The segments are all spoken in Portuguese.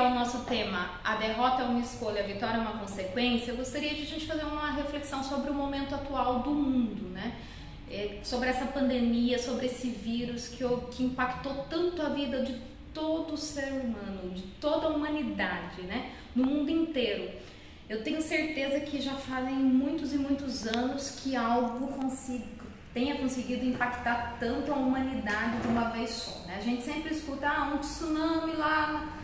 o nosso tema, a derrota é uma escolha, a vitória é uma consequência, eu gostaria de a gente fazer uma reflexão sobre o momento atual do mundo, né? Sobre essa pandemia, sobre esse vírus que impactou tanto a vida de todo ser humano, de toda a humanidade, né? No mundo inteiro. Eu tenho certeza que já fazem muitos e muitos anos que algo tenha conseguido impactar tanto a humanidade de uma vez só, né? A gente sempre escuta um tsunami lá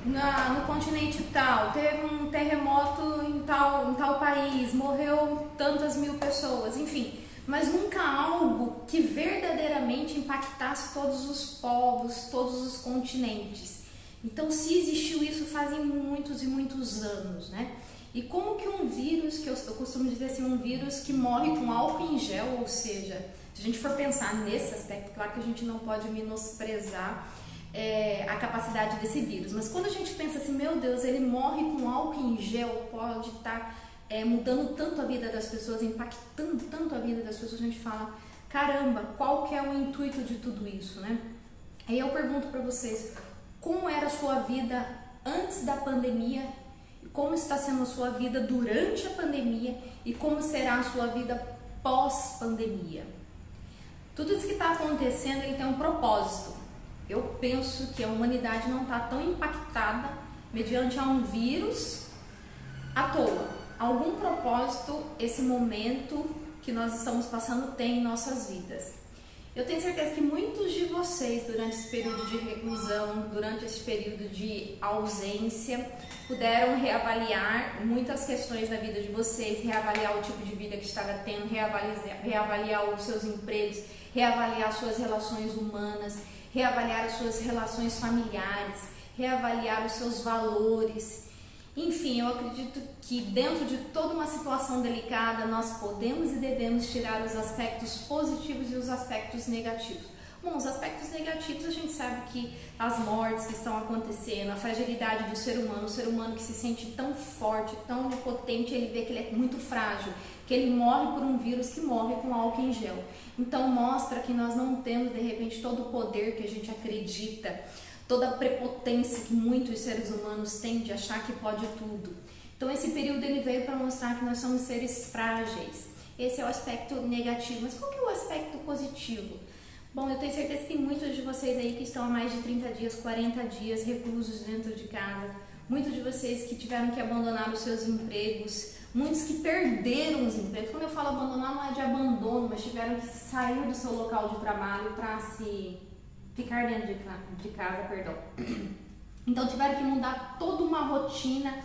no continente tal, teve um terremoto em tal país, morreu tantas mil pessoas, enfim, mas nunca algo que verdadeiramente impactasse todos os povos, todos os continentes. Então, se existiu isso fazem muitos e muitos anos, né? E como que um vírus, que eu costumo dizer assim, um vírus que morre com álcool em gel, ou seja, se a gente for pensar nesse aspecto, claro que a gente não pode menosprezar a capacidade desse vírus, mas quando a gente pensa assim, meu Deus, ele morre com álcool em gel, pode estar mudando tanto a vida das pessoas, impactando tanto a vida das pessoas, a gente fala, caramba, qual que é o intuito de tudo isso, né? Aí eu pergunto para vocês, como era a sua vida antes da pandemia, como está sendo a sua vida durante a pandemia e como será a sua vida pós-pandemia? Tudo isso que está acontecendo, ele tem um propósito. Eu penso que a humanidade não está tão impactada mediante um vírus à toa. Algum propósito esse momento que nós estamos passando tem em nossas vidas. Eu tenho certeza que muitos de vocês, durante esse período de reclusão, durante esse período de ausência, puderam reavaliar muitas questões da vida de vocês, reavaliar o tipo de vida que estava tendo, reavaliar os seus empregos, reavaliar suas relações humanas, reavaliar as suas relações familiares, reavaliar os seus valores. Enfim, eu acredito que dentro de toda uma situação delicada, nós podemos e devemos tirar os aspectos positivos e os aspectos negativos. Bom, os aspectos negativos a gente sabe que as mortes que estão acontecendo, a fragilidade do ser humano, o ser humano que se sente tão forte, tão potente, ele vê que ele é muito frágil, que ele morre por um vírus que morre com álcool em gel. Então mostra que nós não temos de repente todo o poder que a gente acredita, toda a prepotência que muitos seres humanos têm de achar que pode tudo. Então esse período ele veio para mostrar que nós somos seres frágeis. Esse é o aspecto negativo, mas qual que é o aspecto positivo? Bom, eu tenho certeza que tem muitos de vocês aí que estão há mais de 30 dias, 40 dias reclusos dentro de casa. Muitos de vocês que tiveram que abandonar os seus empregos, muitos que perderam os empregos. Quando eu falo abandonar, não é de abandono, mas tiveram que sair do seu local de trabalho para ficar dentro de casa, perdão. Então tiveram que mudar toda uma rotina,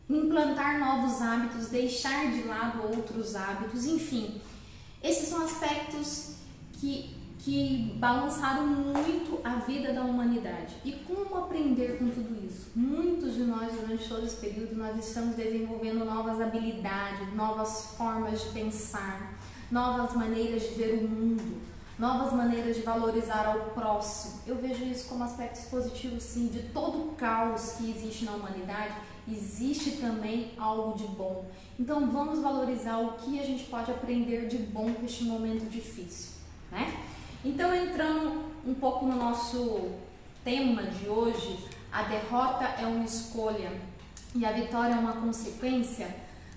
implantar novos hábitos, deixar de lado outros hábitos, enfim. Esses são aspectos que balançaram muito a vida da humanidade. E como aprender com tudo isso? Muitos de nós, durante todo esse período, nós estamos desenvolvendo novas habilidades, novas formas de pensar, novas maneiras de ver o mundo, novas maneiras de valorizar ao próximo. Eu vejo isso como aspectos positivos, sim. De todo o caos que existe na humanidade, existe também algo de bom. Então vamos valorizar o que a gente pode aprender de bom com este momento difícil, né? Então, entrando um pouco no nosso tema de hoje, a derrota é uma escolha e a vitória é uma consequência.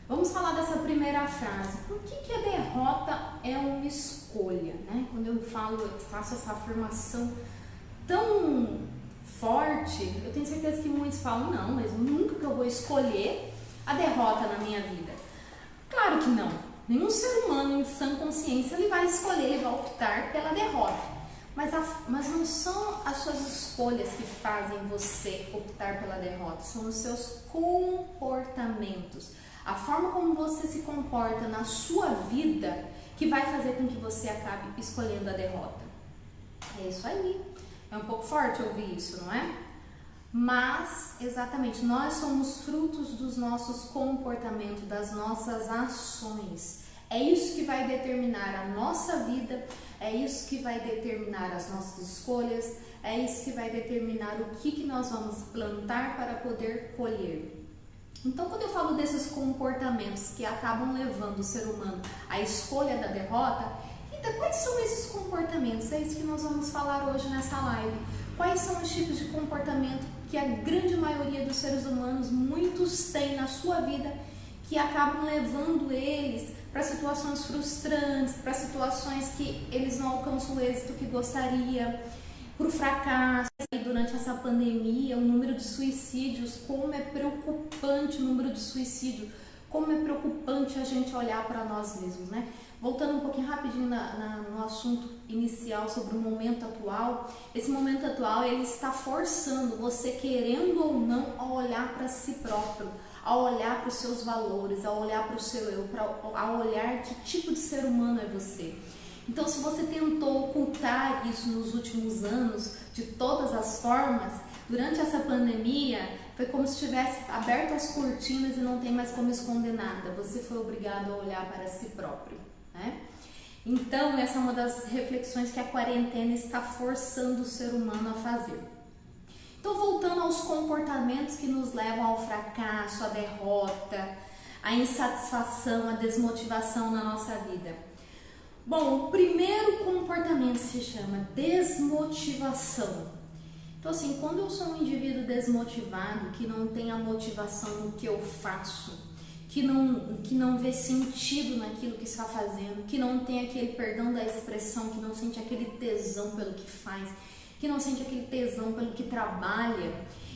Vamos falar dessa primeira frase. Por que a derrota é uma escolha, né? Quando eu faço essa afirmação tão forte, eu tenho certeza que muitos falam, não, mas nunca que eu vou escolher a derrota na minha vida. Claro que não. Nenhum ser humano em sã consciência ele vai escolher, ele vai optar pela derrota. Mas não são as suas escolhas que fazem você optar pela derrota, são os seus comportamentos. A forma como você se comporta na sua vida que vai fazer com que você acabe escolhendo a derrota. É isso aí. É um pouco forte ouvir isso, não é? Mas, exatamente, nós somos frutos dos nossos comportamentos, das nossas ações. É isso que vai determinar a nossa vida, é isso que vai determinar as nossas escolhas, é isso que vai determinar o que nós vamos plantar para poder colher. Então, quando eu falo desses comportamentos que acabam levando o ser humano à escolha da derrota, então, quais são esses comportamentos? É isso que nós vamos falar hoje nessa live. Quais são os tipos de comportamento que a grande maioria dos seres humanos, muitos têm na sua vida, que acabam levando eles para situações frustrantes, para situações que eles não alcançam o êxito que gostaria, para o fracasso. E durante essa pandemia, o número de suicídios, como é preocupante o número de suicídio, como é preocupante a gente olhar para nós mesmos, né? Voltando um pouquinho rapidinho no assunto inicial sobre o momento atual, esse momento atual ele está forçando você, querendo ou não, a olhar para si próprio, a olhar para os seus valores, a olhar para o seu eu, a olhar que tipo de ser humano é você. Então, se você tentou ocultar isso nos últimos anos, de todas as formas, durante essa pandemia, foi como se tivesse aberto as cortinas e não tem mais como esconder nada. Você foi obrigado a olhar para si próprio, né? Então, essa é uma das reflexões que a quarentena está forçando o ser humano a fazer. Então, voltando aos comportamentos que nos levam ao fracasso, à derrota, à insatisfação, à desmotivação na nossa vida. Bom, o primeiro comportamento se chama desmotivação. Então, assim, quando eu sou um indivíduo desmotivado, que não tem a motivação no que eu faço, que não vê sentido naquilo que está fazendo, que não tem aquele, perdão da expressão, que não sente aquele tesão pelo que faz, que não sente aquele tesão pelo que trabalha,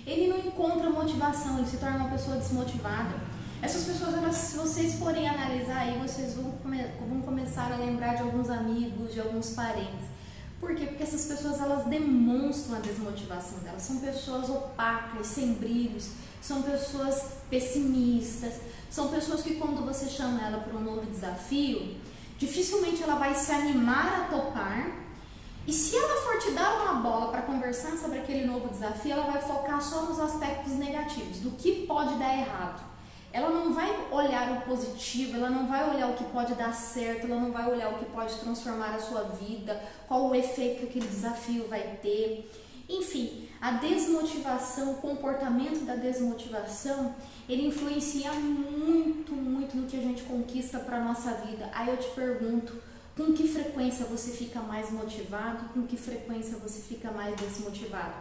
ele não encontra motivação, ele se torna uma pessoa desmotivada. Essas pessoas, elas, se vocês forem analisar aí, vocês vão começar a lembrar de alguns amigos, de alguns parentes. Por quê? Porque essas pessoas, elas demonstram a desmotivação delas. São pessoas opacas, sem brilhos, são pessoas pessimistas, são pessoas que quando você chama ela para um novo desafio, dificilmente ela vai se animar a topar. E se ela for te dar uma bola para conversar sobre aquele novo desafio, ela vai focar só nos aspectos negativos, do que pode dar errado. Ela não vai olhar o positivo, ela não vai olhar o que pode dar certo, ela não vai olhar o que pode transformar a sua vida, qual o efeito que aquele desafio vai ter. Enfim, a desmotivação, o comportamento da desmotivação, ele influencia muito, muito no que a gente conquista para a nossa vida. Aí eu te pergunto, com que frequência você fica mais motivado, com que frequência você fica mais desmotivado?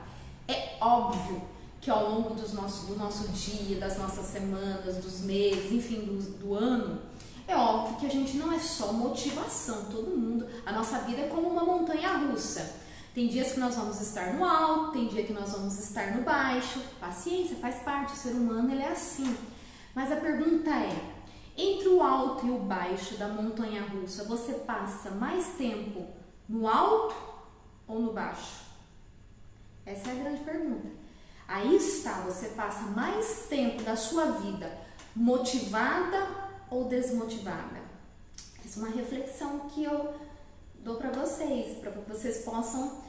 É óbvio que ao longo do nosso dia, das nossas semanas, dos meses, enfim, do ano, é óbvio que a gente não é só motivação, todo mundo, a nossa vida é como uma montanha russa. Tem dias que nós vamos estar no alto, tem dia que nós vamos estar no baixo, paciência, faz parte, o ser humano ele é assim. Mas a pergunta é, entre o alto e o baixo da montanha russa, você passa mais tempo no alto ou no baixo? Essa é a grande pergunta. Aí está, você passa mais tempo da sua vida motivada ou desmotivada? Essa é uma reflexão que eu dou para que vocês possam,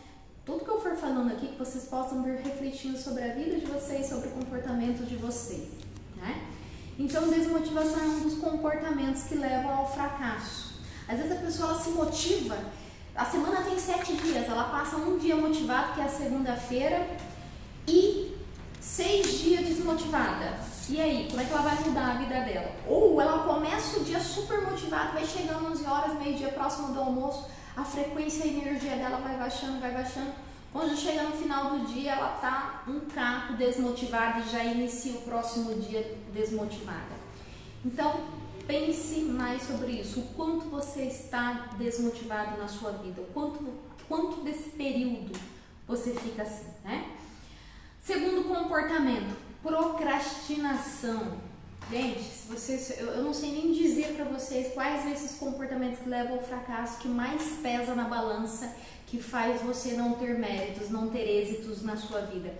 tudo que eu for falando aqui, que vocês possam vir refletindo sobre a vida de vocês, sobre o comportamento de vocês, né? Então, desmotivação é um dos comportamentos que levam ao fracasso. Às vezes a pessoa ela se motiva, a semana tem 7 dias, ela passa um dia motivado, que é a segunda-feira, e 6 dias desmotivada. E aí, como é que ela vai mudar a vida dela? Ou ela começa o dia super motivada, vai chegando 11 horas, meio-dia, próximo do almoço, a frequência e a energia dela vai baixando, vai baixando. Quando chega no final do dia, ela tá um caco desmotivada e já inicia o próximo dia desmotivada. Então, pense mais sobre isso. O quanto você está desmotivado na sua vida, o quanto desse período você fica assim, né? Segundo comportamento, procrastinação. Gente, se vocês, eu não sei nem dizer para vocês quais esses comportamentos que levam ao fracasso, que mais pesa na balança, que faz você não ter méritos, não ter êxitos na sua vida.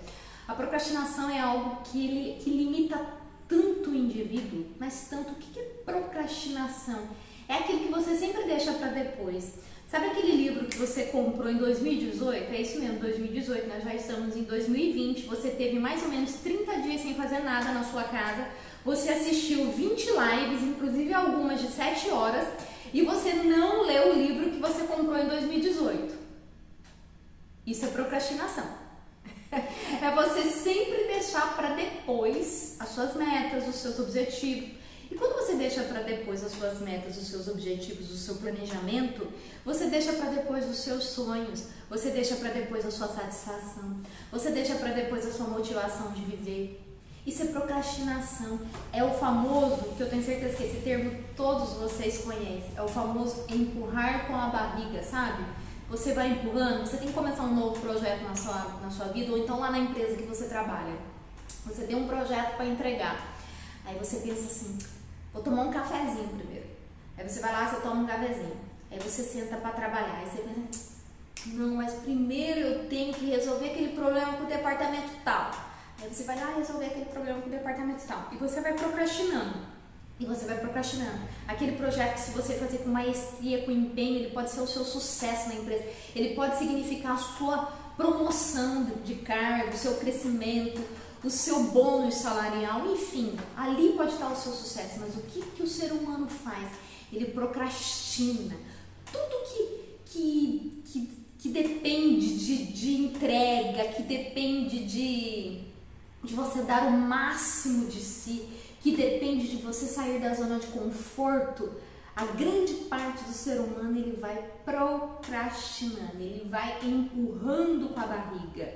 A procrastinação é algo que limita tanto o indivíduo, mas tanto. O que é procrastinação? É aquilo que você sempre deixa para depois. Sabe aquele livro que você comprou em 2018? É isso mesmo, 2018, nós já estamos em 2020, você teve mais ou menos 30 dias sem fazer nada na sua casa, você assistiu 20 lives, inclusive algumas de 7 horas, e você não leu o livro que você comprou em 2018. Isso é procrastinação. É você sempre deixar para depois as suas metas, os seus objetivos. E quando você deixa para depois as suas metas, os seus objetivos, o seu planejamento, você deixa para depois os seus sonhos, você deixa para depois a sua satisfação, você deixa para depois a sua motivação de viver. Isso é procrastinação, é o famoso, que eu tenho certeza que esse termo todos vocês conhecem, é o famoso empurrar com a barriga, sabe? Você vai empurrando, você tem que começar um novo projeto na sua vida, ou então lá na empresa que você trabalha. Você tem um projeto para entregar, aí você pensa assim, vou tomar um cafezinho primeiro. Aí você vai lá, você toma um cafezinho, aí você senta para trabalhar, aí você pensa, não, mas primeiro eu tenho que resolver aquele problema com o departamento tal. Aí você vai lá resolver aquele problema com o departamento tal. E você vai procrastinando. E você vai procrastinando. Aquele projeto, se você fazer com maestria, com empenho, ele pode ser o seu sucesso na empresa. Ele pode significar a sua promoção de cargo, o seu crescimento, o seu bônus salarial, enfim. Ali pode estar o seu sucesso. Mas o que o ser humano faz? Ele procrastina. Tudo que depende de entrega, que depende de você dar o máximo de si, que depende de você sair da zona de conforto, a grande parte do ser humano ele vai procrastinando, ele vai empurrando com a barriga.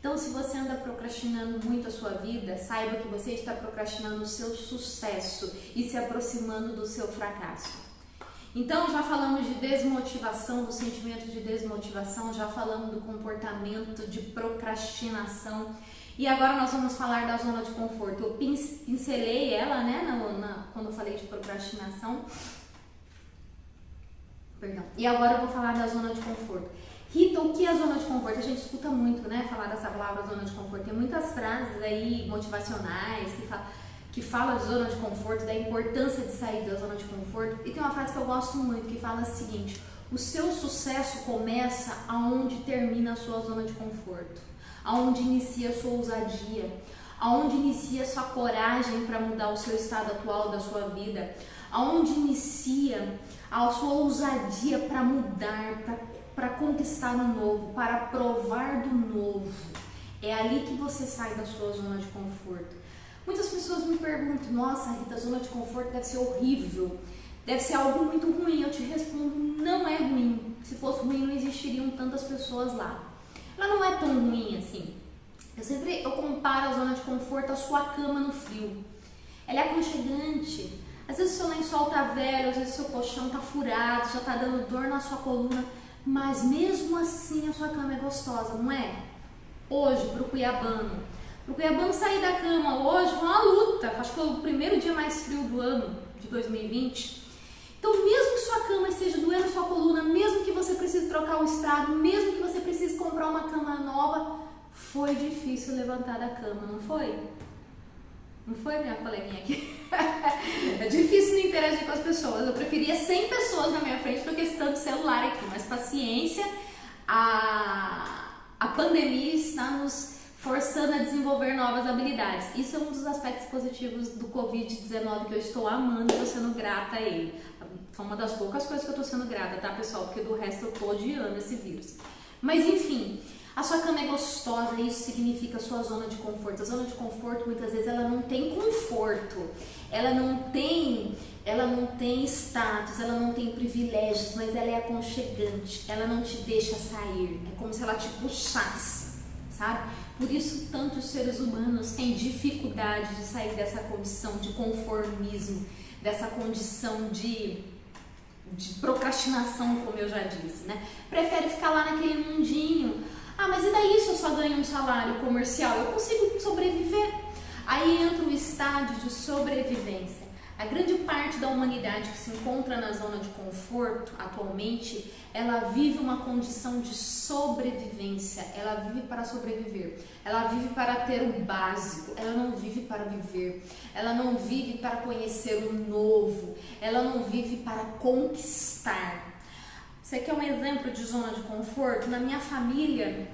Então, se você anda procrastinando muito a sua vida, saiba que você está procrastinando o seu sucesso e se aproximando do seu fracasso. Então, já falamos de desmotivação, do sentimento de desmotivação, já falamos do comportamento de procrastinação. E agora nós vamos falar da zona de conforto. Eu pincelei ela, né, quando eu falei de procrastinação. Perdão. E agora eu vou falar da zona de conforto. Rita, o que é a zona de conforto? A gente escuta muito, né, falar dessa palavra zona de conforto. Tem muitas frases aí motivacionais que falam de zona de conforto, da importância de sair da zona de conforto. E tem uma frase que eu gosto muito, que fala o seguinte: o seu sucesso começa aonde termina a sua zona de conforto. Aonde inicia a sua ousadia, aonde inicia a sua coragem para mudar o seu estado atual da sua vida, aonde inicia a sua ousadia para mudar, para conquistar o novo, para provar do novo. É ali que você sai da sua zona de conforto. Muitas pessoas me perguntam, nossa Rita, a zona de conforto deve ser horrível, deve ser algo muito ruim. Eu te respondo, não é ruim. Se fosse ruim não existiriam tantas pessoas lá. Ela não é tão ruim assim. Eu comparo a zona de conforto à sua cama no frio. Ela é aconchegante. Às vezes o seu lençol tá velho, às vezes o seu colchão tá furado, já tá dando dor na sua coluna, mas mesmo assim a sua cama é gostosa, não é? Hoje, pro cuiabano sair da cama hoje foi uma luta. Acho que foi o primeiro dia mais frio do ano de 2020. Então, mesmo que sua cama esteja doendo sua coluna, mesmo que você precise trocar o estrado, mesmo que você precise comprar uma cama nova, foi difícil levantar da cama, não foi? Não foi, minha coleguinha aqui? É difícil não interagir com as pessoas. Eu preferia 100 pessoas na minha frente do que esse tanto celular aqui. Mas paciência, a pandemia está nos forçando a desenvolver novas habilidades. Isso é um dos aspectos positivos do Covid-19 que eu estou amando e estou sendo grata a ele. Foi uma das poucas coisas que eu estou sendo grata, tá, pessoal? Porque do resto eu estou odiando esse vírus. Mas enfim, a sua cama é gostosa e isso significa a sua zona de conforto. A zona de conforto, muitas vezes, ela não tem conforto, ela não tem status, ela não tem privilégios, mas ela é aconchegante, ela não te deixa sair, é como se ela te puxasse, sabe? Por isso, tantos seres humanos têm dificuldade de sair dessa condição de conformismo, dessa condição de procrastinação, como eu já disse, né? Prefere ficar lá naquele mundinho. Ah, mas e daí se eu só ganho um salário comercial? Eu consigo sobreviver. Aí entra o estágio de sobrevivência. A grande parte da humanidade que se encontra na zona de conforto atualmente, ela vive uma condição de sobrevivência, ela vive para sobreviver, ela vive para ter o básico, ela não vive para viver, ela não vive para conhecer o novo, ela não vive para conquistar. Você quer um exemplo de zona de conforto? Na minha família,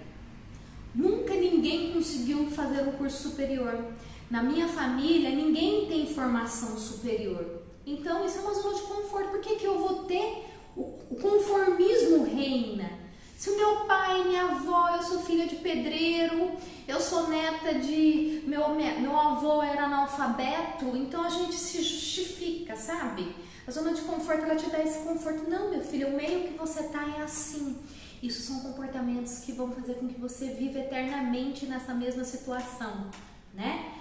nunca ninguém conseguiu fazer um curso superior. Na minha família, ninguém tem formação superior. Então, isso é uma zona de conforto. Por que eu vou ter? O conformismo reina. Se o meu pai, minha avó, eu sou filha de pedreiro, eu sou neta de... Meu avô era analfabeto, então a gente se justifica, sabe? A zona de conforto, ela te dá esse conforto. Não, meu filho, o meio que você tá é assim. Isso são comportamentos que vão fazer com que você viva eternamente nessa mesma situação, né?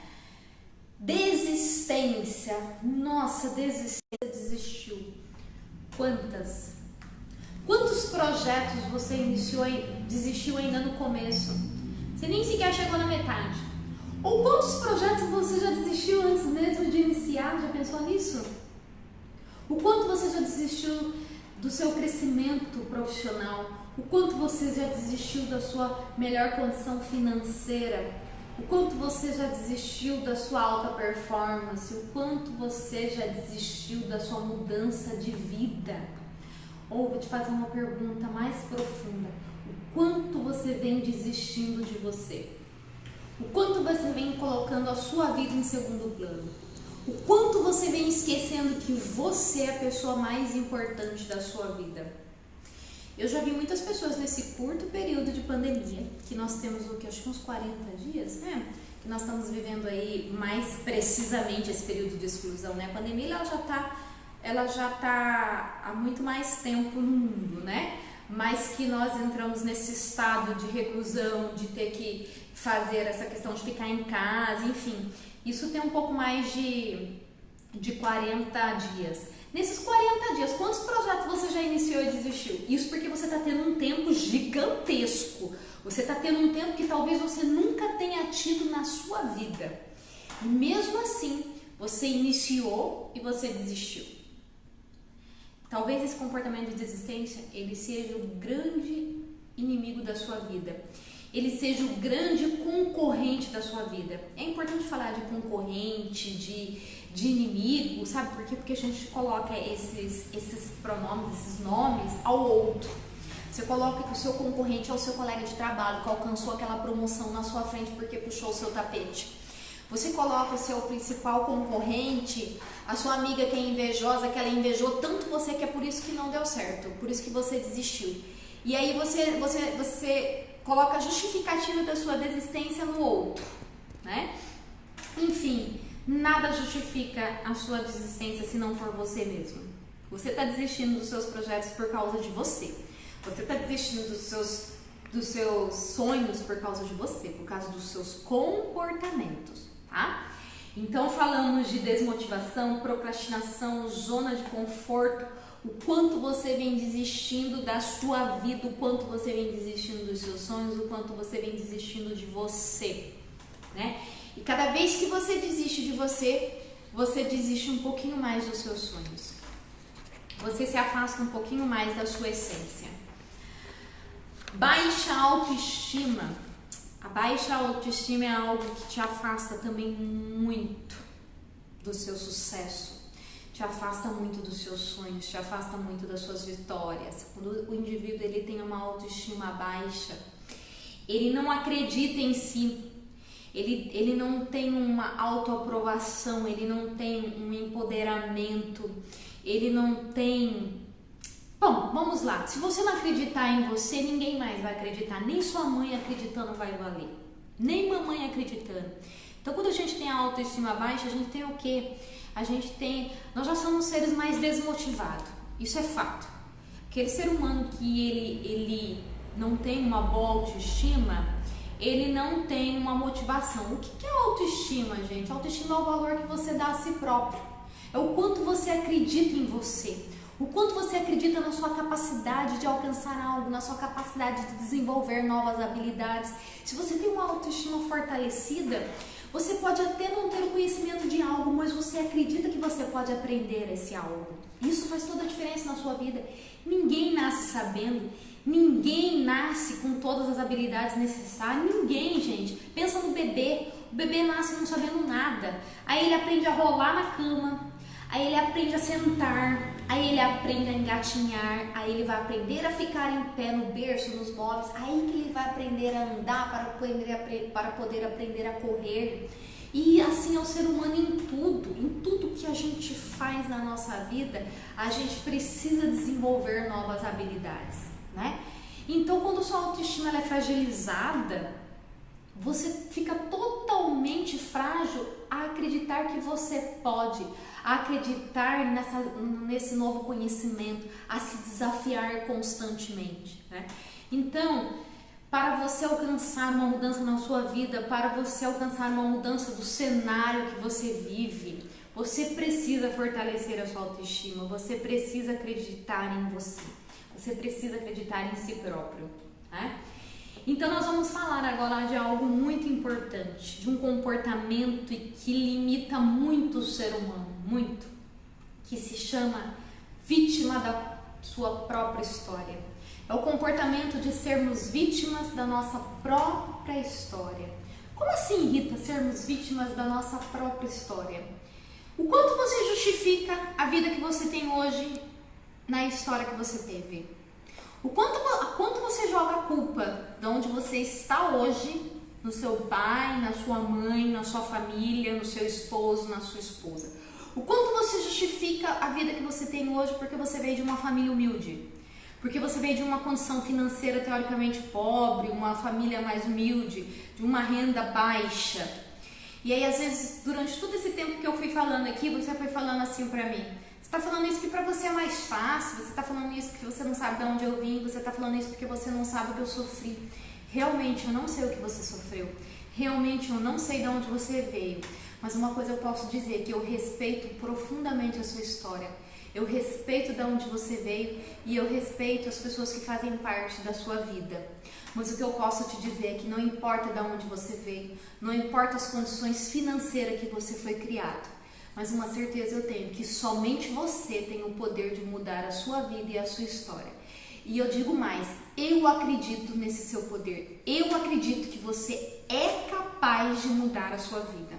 Desistência. Nossa, desistiu. Quantos projetos você iniciou e desistiu ainda no começo? Você nem sequer chegou na metade. Ou quantos projetos você já desistiu antes mesmo de iniciar? Já pensou nisso? O quanto você já desistiu do seu crescimento profissional? O quanto você já desistiu da sua melhor condição financeira? O quanto você já desistiu da sua alta performance? O quanto você já desistiu da sua mudança de vida? Ou vou te fazer uma pergunta mais profunda. O quanto você vem desistindo de você? O quanto você vem colocando a sua vida em segundo plano? O quanto você vem esquecendo que você é a pessoa mais importante da sua vida? Eu já vi muitas pessoas nesse curto período de pandemia, que nós temos o que, acho que uns 40 dias, né? Que nós estamos vivendo aí mais precisamente esse período de exclusão, né? A pandemia ela já tá há muito mais tempo no mundo, né? Mas que nós entramos nesse estado de reclusão, de ter que fazer essa questão de ficar em casa, enfim. Isso tem um pouco mais de 40 dias. Nesses 40 dias, quantos projetos você já iniciou e desistiu? Isso porque você está tendo um tempo gigantesco. Você está tendo um tempo que talvez você nunca tenha tido na sua vida. E mesmo assim, você iniciou e você desistiu. Talvez esse comportamento de desistência, ele seja o grande inimigo da sua vida. Ele seja o grande concorrente da sua vida. É importante falar de concorrente, de inimigo, sabe por quê? Porque a gente coloca esses pronomes, esses nomes ao outro. Você coloca que o seu concorrente é o seu colega de trabalho, que alcançou aquela promoção na sua frente porque puxou o seu tapete. Você coloca o seu principal concorrente, a sua amiga que é invejosa, que ela invejou tanto você que é por isso que não deu certo, por isso que você desistiu. E aí você coloca a justificativa da sua desistência no outro, né? Enfim, nada justifica a sua desistência se não for você mesmo. Você está desistindo dos seus projetos por causa de você. Você está desistindo dos seus sonhos por causa de você, por causa dos seus comportamentos, tá? Então falamos de desmotivação, procrastinação, zona de conforto, o quanto você vem desistindo da sua vida, o quanto você vem desistindo dos seus sonhos, o quanto você vem desistindo de você, né? E cada vez que você desiste de você, você desiste um pouquinho mais dos seus sonhos. Você se afasta um pouquinho mais da sua essência. Baixa autoestima. A baixa autoestima é algo que te afasta também muito do seu sucesso, te afasta muito dos seus sonhos, te afasta muito das suas vitórias. Quando o indivíduo ele tem uma autoestima baixa, ele não acredita em si, ele não tem uma autoaprovação, ele não tem um empoderamento, ele não tem... Bom, vamos lá. Se você não acreditar em você, ninguém mais vai acreditar. Nem sua mãe acreditando vai valer. Nem mamãe acreditando. Então, quando a gente tem a autoestima baixa, a gente tem o quê? Nós já somos seres mais desmotivados. Isso é fato. Aquele ser humano que ele não tem uma boa autoestima, ele não tem uma motivação. O que é autoestima, gente? Autoestima é o valor que você dá a si próprio. É o quanto você acredita em você. O quanto você acredita na sua capacidade de alcançar algo, na sua capacidade de desenvolver novas habilidades. Se você tem uma autoestima fortalecida, você pode até não ter o conhecimento de algo, mas você acredita que você pode aprender esse algo. Isso faz toda a diferença na sua vida. Ninguém nasce sabendo, ninguém nasce com todas as habilidades necessárias, ninguém, gente. Pensa no bebê, o bebê nasce não sabendo nada, aí ele aprende a rolar na cama, aí ele aprende a sentar, aí ele aprende a engatinhar, aí ele vai aprender a ficar em pé no berço, nos móveis, aí que ele vai aprender a andar para poder aprender a correr. E assim é o ser humano em tudo que a gente faz na nossa vida, a gente precisa desenvolver novas habilidades, né? Então, quando sua autoestima ela é fragilizada, você fica totalmente frágil a acreditar que você pode, a acreditar nesse novo conhecimento, a se desafiar constantemente, né? Então, para você alcançar uma mudança na sua vida, para você alcançar uma mudança do cenário que você vive, você precisa fortalecer a sua autoestima, você precisa acreditar em você, você precisa acreditar em si próprio, né? Então nós vamos falar agora de algo muito importante, de um comportamento que limita muito o ser humano, muito, que se chama vítima da sua própria história. É o comportamento de sermos vítimas da nossa própria história. Como assim, Rita, sermos vítimas da nossa própria história? O quanto você justifica a vida que você tem hoje na história que você teve? O quanto você joga a culpa de onde você está hoje, no seu pai, na sua mãe, na sua família, no seu esposo, na sua esposa? O quanto você justifica a vida que você tem hoje porque você veio de uma família humilde? Porque você veio de uma condição financeira teoricamente pobre, uma família mais humilde, de uma renda baixa. E aí, às vezes, durante todo esse tempo que eu fui falando aqui, você foi falando assim pra mim: você tá falando isso que pra você é mais fácil, você tá falando isso porque você não sabe de onde eu vim, você tá falando isso porque você não sabe o que eu sofri. Realmente eu não sei o que você sofreu, realmente eu não sei de onde você veio, mas uma coisa eu posso dizer, que eu respeito profundamente a sua história, eu respeito de onde você veio e eu respeito as pessoas que fazem parte da sua vida. Mas o que eu posso te dizer é que não importa de onde você veio, não importa as condições financeiras que você foi criado, mas uma certeza eu tenho, que somente você tem o poder de mudar a sua vida e a sua história. E eu digo mais, eu acredito nesse seu poder, eu acredito que você é capaz de mudar a sua vida,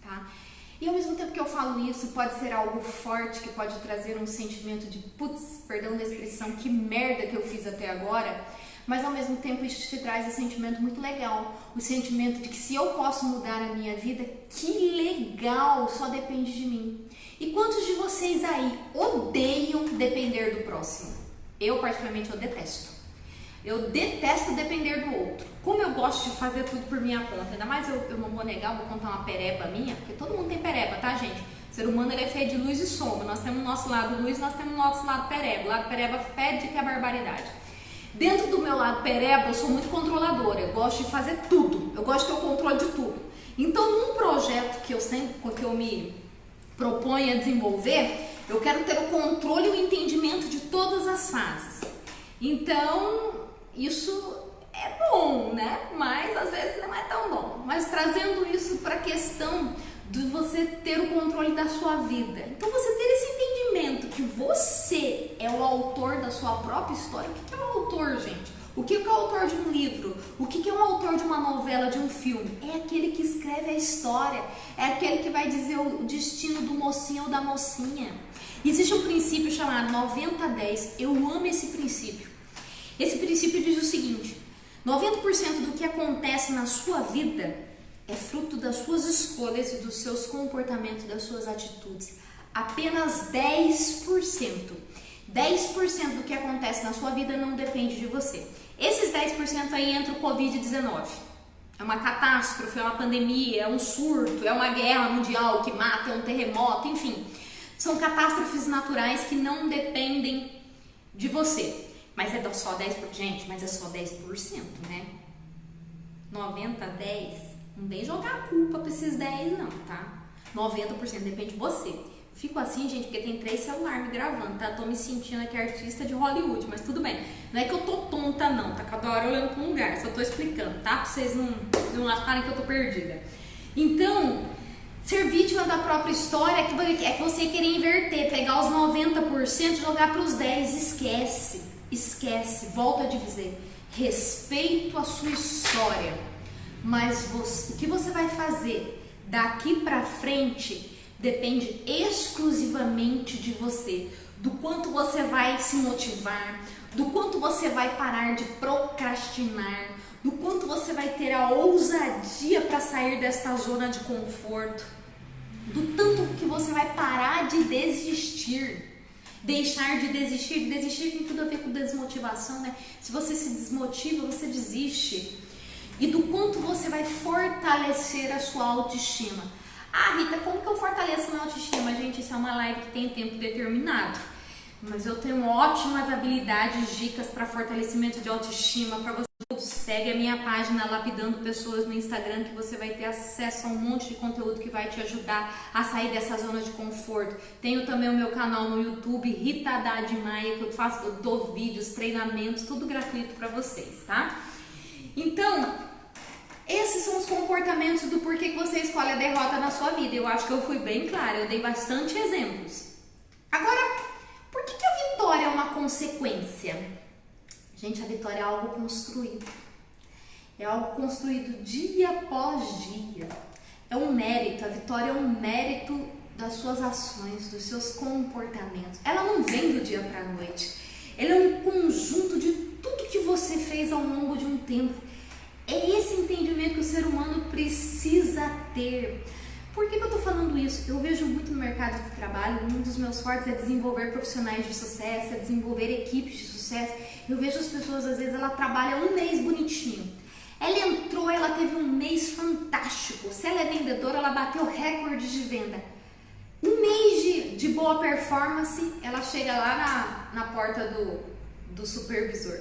tá? E ao mesmo tempo que eu falo isso, pode ser algo forte, que pode trazer um sentimento de putz, perdão da expressão, que merda que eu fiz até agora, mas ao mesmo tempo isso te traz um sentimento muito legal, o sentimento de que se eu posso mudar a minha vida, que legal, só depende de mim. E quantos de vocês aí odeiam depender do próximo? Eu particularmente eu detesto. Eu detesto depender do outro. Como eu gosto de fazer tudo por minha conta, ainda mais eu não vou negar, vou contar uma pereba minha, porque todo mundo tem pereba, tá, gente? O ser humano ele é feito de luz e sombra, nós temos o nosso lado luz, nós temos o nosso lado pereba. O lado pereba fede que é barbaridade. Dentro do meu lado pereba, eu sou muito controladora, eu gosto de fazer tudo, eu gosto de ter o controle de tudo. Então, num projeto que eu me proponho a desenvolver, eu quero ter o controle e o entendimento de todas as fases. Então, isso é bom, né? Mas às vezes não é tão bom. Mas trazendo isso para a questão de você ter o controle da sua vida. Então, você ter esse entendimento que você é o autor da sua própria história. O que é o autor, gente? O que é o autor de um livro? O que é o autor de uma novela, de um filme? É aquele que escreve a história. É aquele que vai dizer o destino do mocinho ou da mocinha. Existe um princípio chamado 90-10. Eu amo esse princípio. Esse princípio diz o seguinte: 90% do que acontece na sua vida é fruto das suas escolhas e dos seus comportamentos, das suas atitudes. Apenas 10% do que acontece na sua vida não depende de você. Esses 10% aí entra o Covid-19. É uma catástrofe, é uma pandemia, é um surto, é uma guerra mundial que mata, é um terremoto, enfim. São catástrofes naturais que não dependem de você. Mas é só 10%, gente, mas é só 10%, né? 90-10%. Não vem jogar a culpa pra esses 10 não, tá? 90% depende de você. Fico assim, gente, porque tem 3 celulares me gravando, tá? Tô me sentindo aqui artista de Hollywood, mas tudo bem. Não é que eu tô tonta não, tá? Cada hora olhando pra um lugar, só tô explicando, tá? Pra vocês não acharem que eu tô perdida. Então, ser vítima da própria história é que você querer inverter, pegar os 90% e jogar pros 10%. Esquece, volto a dizer, respeito a sua história. Mas o que você vai fazer daqui pra frente depende exclusivamente de você, do quanto você vai se motivar, do quanto você vai parar de procrastinar, do quanto você vai ter a ousadia para sair desta zona de conforto, do tanto que você vai parar de desistir. Deixar de desistir. Desistir tem tudo a ver com desmotivação, né? Se você se desmotiva, você desiste. E do quanto você vai fortalecer a sua autoestima. Ah, Rita, como que eu fortaleço a minha autoestima? Gente, isso é uma live que tem tempo determinado. Mas eu tenho ótimas habilidades, dicas para fortalecimento de autoestima para você. Segue a minha página Lapidando Pessoas no Instagram, que você vai ter acesso a um monte de conteúdo que vai te ajudar a sair dessa zona de conforto. Tenho também o meu canal no YouTube, Rita Haddad Maia, que eu dou vídeos, treinamentos, tudo gratuito para vocês, tá? Então, esses são os comportamentos do porquê que você escolhe a derrota na sua vida. Eu acho que eu fui bem clara, eu dei bastante exemplos. Agora, por que a vitória é uma consequência? Gente, a vitória é algo construído. É algo construído dia após dia. É um mérito. A vitória é um mérito das suas ações, dos seus comportamentos. Ela não vem do dia para a noite. Ela é um conjunto de tudo que você fez ao longo de um tempo. É esse entendimento que o ser humano precisa ter. Por que eu tô falando isso? Eu vejo muito no mercado de trabalho, um dos meus fortes é desenvolver profissionais de sucesso, é desenvolver equipes de sucesso. Eu vejo as pessoas, às vezes, ela trabalha um mês bonitinho. Ela entrou, ela teve um mês fantástico. Se ela é vendedora, ela bateu recorde de venda. Um mês de boa performance, ela chega lá na porta do supervisor.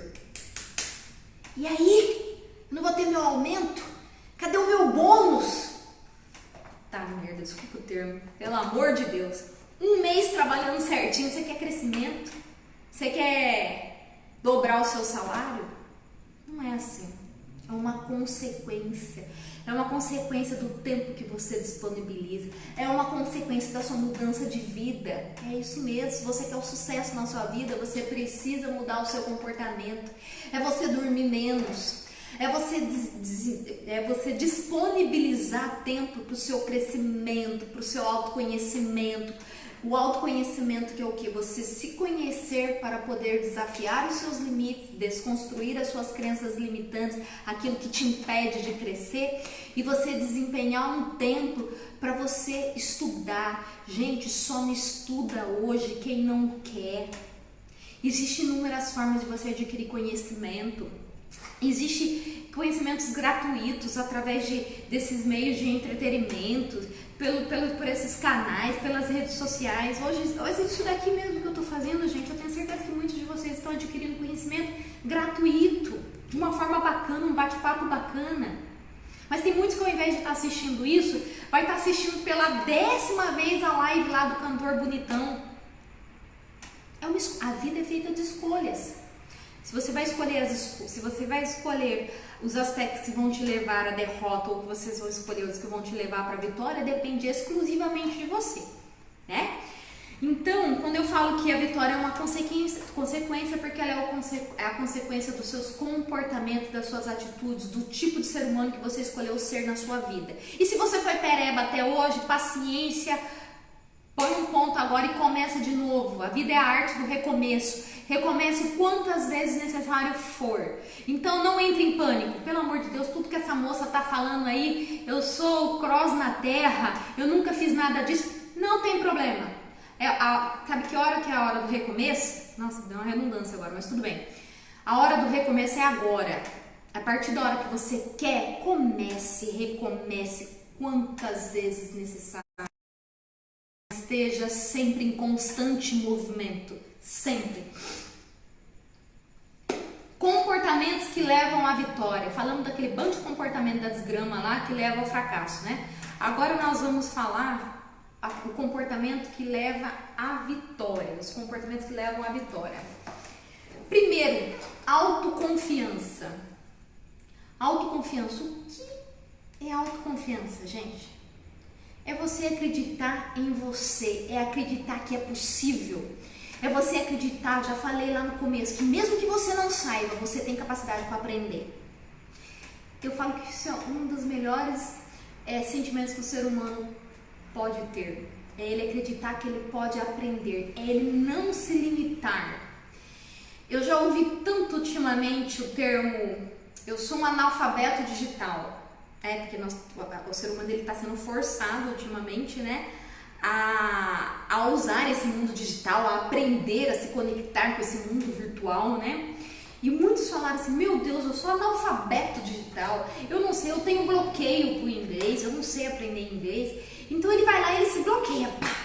E aí? Eu não vou ter meu aumento? Cadê o meu bônus? Tá, merda, desculpa o termo. Pelo amor de Deus. Um mês trabalhando certinho, você quer crescimento? Você quer dobrar o seu salário? Não é assim. É uma consequência. É uma consequência do tempo que você disponibiliza. É uma consequência da sua mudança de vida. É isso mesmo. Se você quer o sucesso na sua vida, você precisa mudar o seu comportamento. É você dormir menos. É você disponibilizar tempo para o seu crescimento, para o seu autoconhecimento. O autoconhecimento que é o quê? Você se conhecer para poder desafiar os seus limites, desconstruir as suas crenças limitantes, aquilo que te impede de crescer, e você desempenhar um tempo para você estudar. Gente, só não estuda hoje quem não quer. Existem inúmeras formas de você adquirir conhecimento. Existem conhecimentos gratuitos através desses meios de entretenimento, por esses canais, pelas redes sociais. Hoje isso daqui mesmo que eu estou fazendo, gente, eu tenho certeza que muitos de vocês estão adquirindo conhecimento gratuito, de uma forma bacana, um bate-papo bacana. Mas tem muitos que ao invés de estar assistindo isso, vai estar assistindo pela 10ª vez a live lá do cantor bonitão. A vida é feita de escolhas. Se você vai escolher os aspectos que vão te levar à derrota ou que vocês vão escolher os que vão te levar para a vitória, depende exclusivamente de você, né? Então, quando eu falo que a vitória é uma consequência porque ela é a consequência dos seus comportamentos, das suas atitudes, do tipo de ser humano que você escolheu ser na sua vida. E se você foi pereba até hoje, paciência, põe um ponto agora e começa de novo. A vida é a arte do recomeço. Recomece quantas vezes necessário for. Então não entre em pânico. Pelo amor de Deus, tudo que essa moça tá falando aí, eu sou o cross na terra, eu nunca fiz nada disso. Não tem problema. Sabe que hora que é a hora do recomeço? Nossa, deu uma redundância agora, mas tudo bem. A hora do recomeço é agora. A partir da hora que você quer, recomece quantas vezes necessário. Esteja sempre em constante movimento. Sempre. Comportamentos que levam à vitória. Falamos daquele bando de comportamento da desgrama lá que leva ao fracasso, né? Agora nós vamos falar o comportamento que leva à vitória. Os comportamentos que levam à vitória. Primeiro, autoconfiança. Autoconfiança. O que é autoconfiança, gente? É você acreditar em você, é acreditar que é possível. É você acreditar, já falei lá no começo, que mesmo que você não saiba, você tem capacidade para aprender. Eu falo que isso é um dos melhores sentimentos que o ser humano pode ter. É ele acreditar que ele pode aprender, é ele não se limitar. Eu já ouvi tanto ultimamente o termo, eu sou um analfabeto digital. Porque o ser humano está sendo forçado ultimamente, né, a usar esse mundo digital, a aprender a se conectar com esse mundo virtual, né? E muitos falaram assim, meu Deus, eu sou analfabeto digital, eu não sei, eu tenho bloqueio pro inglês, eu não sei aprender inglês. Então ele vai lá e ele se bloqueia, pá!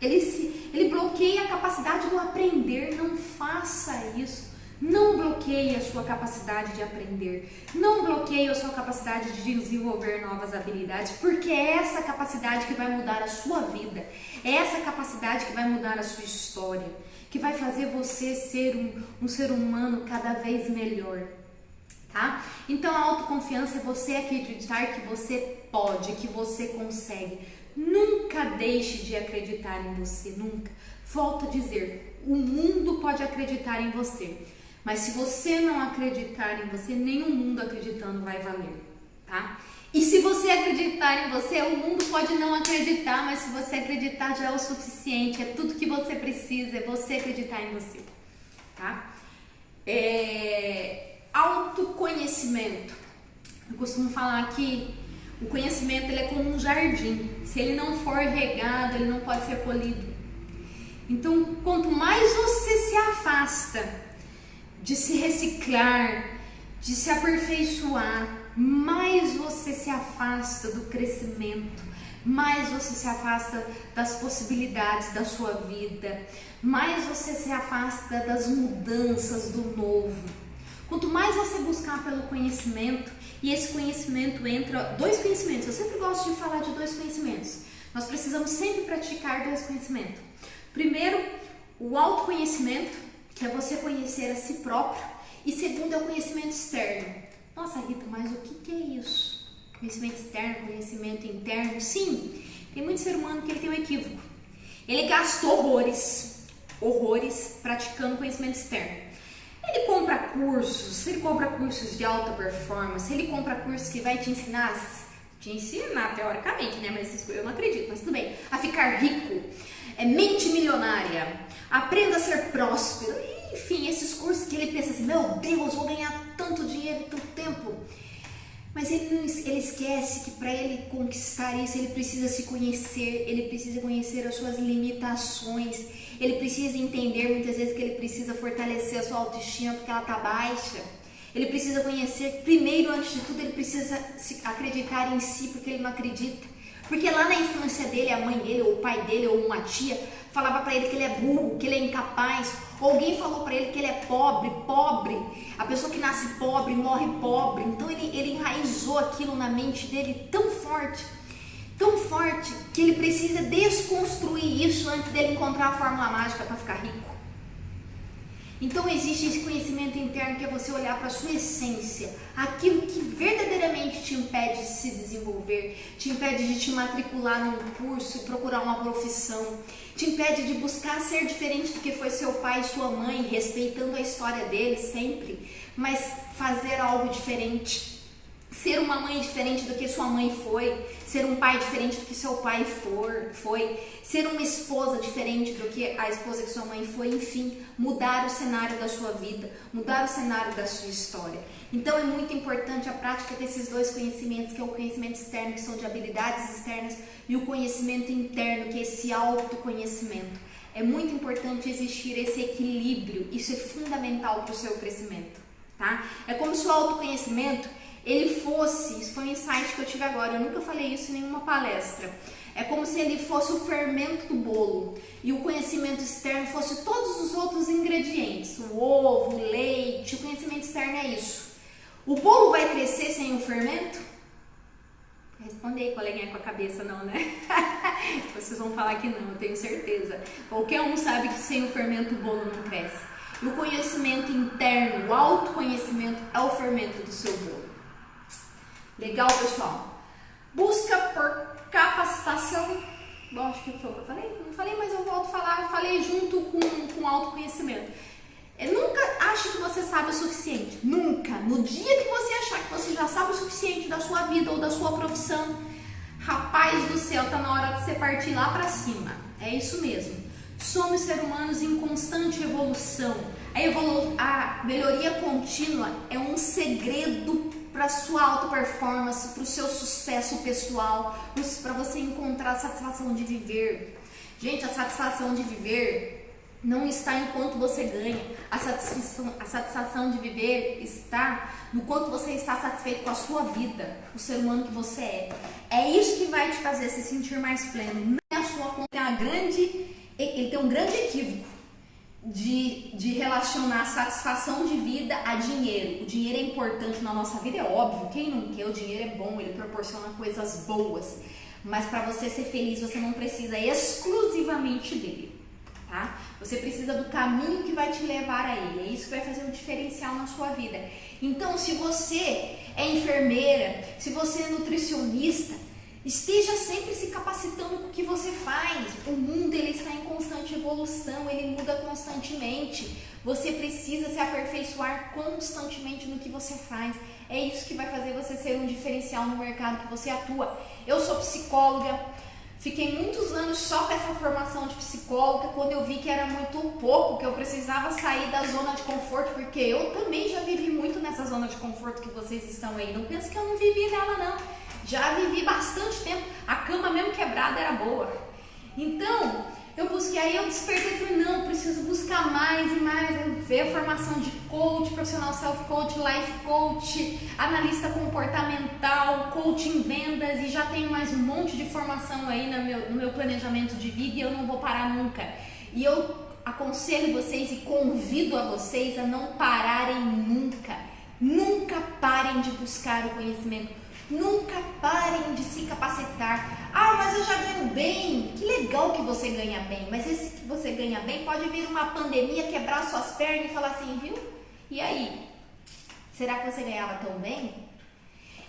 Ele bloqueia a capacidade do aprender. Não faça isso. Não bloqueie a sua capacidade de aprender. Não bloqueie a sua capacidade de desenvolver novas habilidades, porque é essa capacidade que vai mudar a sua vida. É essa capacidade que vai mudar a sua história, que vai fazer você ser um ser humano cada vez melhor, tá? Então a autoconfiança é você acreditar que você pode, que você consegue. Nunca deixe de acreditar em você, nunca. Volto a dizer, o mundo pode acreditar em você, mas se você não acreditar em você, nem o mundo acreditando vai valer, tá? E se você acreditar em você, o mundo pode não acreditar, mas se você acreditar já é o suficiente, é tudo que você precisa, é você acreditar em você, tá? Autoconhecimento. Eu costumo falar que o conhecimento ele é como um jardim. Se ele não for regado, ele não pode ser colhido. Então, quanto mais você se afasta de se reciclar, de se aperfeiçoar, mais você se afasta do crescimento, mais você se afasta das possibilidades da sua vida, mais você se afasta das mudanças, do novo. Quanto mais você buscar pelo conhecimento, e esse conhecimento entra, dois conhecimentos, eu sempre gosto de falar de dois conhecimentos. Nós precisamos sempre praticar dois conhecimentos. Primeiro, o autoconhecimento, que é você conhecer a si próprio, e segundo é o conhecimento externo. Nossa, Rita, mas o que é isso? Conhecimento externo, conhecimento interno? Sim, tem muito ser humano que ele tem um equívoco. Ele gasta horrores praticando conhecimento externo. Ele compra cursos de alta performance, ele compra cursos que vai te ensinar teoricamente, né? Mas eu não acredito, mas tudo bem. A ficar rico, mente milionária, aprenda a ser próspero, enfim, esses cursos que ele pensa assim, meu Deus, vou ganhar tanto dinheiro em tanto tempo. Mas ele esquece que para ele conquistar isso, ele precisa se conhecer, ele precisa conhecer as suas limitações, ele precisa entender muitas vezes que ele precisa fortalecer a sua autoestima porque ela está baixa. Ele precisa conhecer, primeiro, antes de tudo, ele precisa acreditar em si porque ele não acredita. Porque lá na infância dele, a mãe dele, ou o pai dele, ou uma tia, falava para ele que ele é burro, que ele é incapaz. Ou alguém falou para ele que ele é pobre. A pessoa que nasce pobre, morre pobre. Então ele enraizou aquilo na mente dele tão forte, que ele precisa desconstruir isso antes dele encontrar a fórmula mágica para ficar rico. Então existe esse conhecimento interno que é você olhar para a sua essência, aquilo que verdadeiramente te impede de se desenvolver, te impede de te matricular num curso e procurar uma profissão, te impede de buscar ser diferente do que foi seu pai e sua mãe, respeitando a história deles sempre, mas fazer algo diferente. Ser uma mãe diferente do que sua mãe foi, ser um pai diferente do que seu pai foi, ser uma esposa diferente do que a esposa que sua mãe foi, enfim, mudar o cenário da sua vida, mudar o cenário da sua história. Então é muito importante a prática desses dois conhecimentos, que é o conhecimento externo, que são de habilidades externas, e o conhecimento interno, que é esse autoconhecimento. É muito importante existir esse equilíbrio, isso é fundamental para o seu crescimento, tá? É como se o autoconhecimento ele fosse, isso foi um insight que eu tive agora, eu nunca falei isso em nenhuma palestra, é como se ele fosse o fermento do bolo e o conhecimento externo fosse todos os outros ingredientes, o ovo, o leite, o conhecimento externo é isso. O bolo vai crescer sem o fermento? Responde aí, coleguinha, com a cabeça não, né? Vocês vão falar que não, eu tenho certeza. Qualquer um sabe que sem o fermento o bolo não cresce. E o conhecimento interno, o autoconhecimento é o fermento do seu bolo. Legal, pessoal? Busca por capacitação. Bom, acho que foi o que eu falei. Não falei, mas eu volto a falar. Eu falei junto com autoconhecimento. Nunca ache que você sabe o suficiente. Nunca. No dia que você achar que você já sabe o suficiente da sua vida ou da sua profissão, rapaz do céu, tá na hora de você partir lá pra cima. É isso mesmo. Somos seres humanos em constante evolução. A melhoria contínua é um segredo para sua alta performance, para o seu sucesso pessoal, para você encontrar a satisfação de viver. Gente, a satisfação de viver não está em quanto você ganha. A satisfação de viver está no quanto você está satisfeito com a sua vida, o ser humano que você é. É isso que vai te fazer se sentir mais pleno. Não é a sua conta. Ele tem um grande equívoco de relacionar a satisfação de vida a dinheiro. O dinheiro é importante na nossa vida, é óbvio. Quem não quer? O dinheiro é bom, ele proporciona coisas boas. Mas para você ser feliz, você não precisa exclusivamente dele, tá? Você precisa do caminho que vai te levar a ele. É isso que vai fazer um diferencial na sua vida. Então, se você é enfermeira, se você é nutricionista, esteja sempre se capacitando com o que você faz. O mundo, ele está em constante evolução, ele muda constantemente. Você precisa se aperfeiçoar constantemente no que você faz. É isso que vai fazer você ser um diferencial no mercado que você atua. Eu sou psicóloga, fiquei muitos anos só com essa formação de psicóloga, quando eu vi que era muito pouco, que eu precisava sair da zona de conforto, porque eu também já vivi muito nessa zona de conforto que vocês estão aí. Não pense que eu não vivi nela, não. Já vivi bastante tempo, a cama mesmo quebrada era boa. Então, eu busquei, aí eu despertei e falei, não, preciso buscar mais e mais. Eu vi a formação de coach, profissional self-coach, life coach, analista comportamental, coach em vendas, e já tenho mais um monte de formação aí no meu planejamento de vida, e eu não vou parar nunca. E eu aconselho vocês e convido a vocês a não pararem nunca. Nunca parem de buscar o conhecimento. Nunca parem de se capacitar. Ah, mas eu já ganho bem. Que legal que você ganha bem. Mas esse que você ganha bem pode vir uma pandemia, quebrar suas pernas e falar assim, viu? E aí? Será que você ganhava tão bem?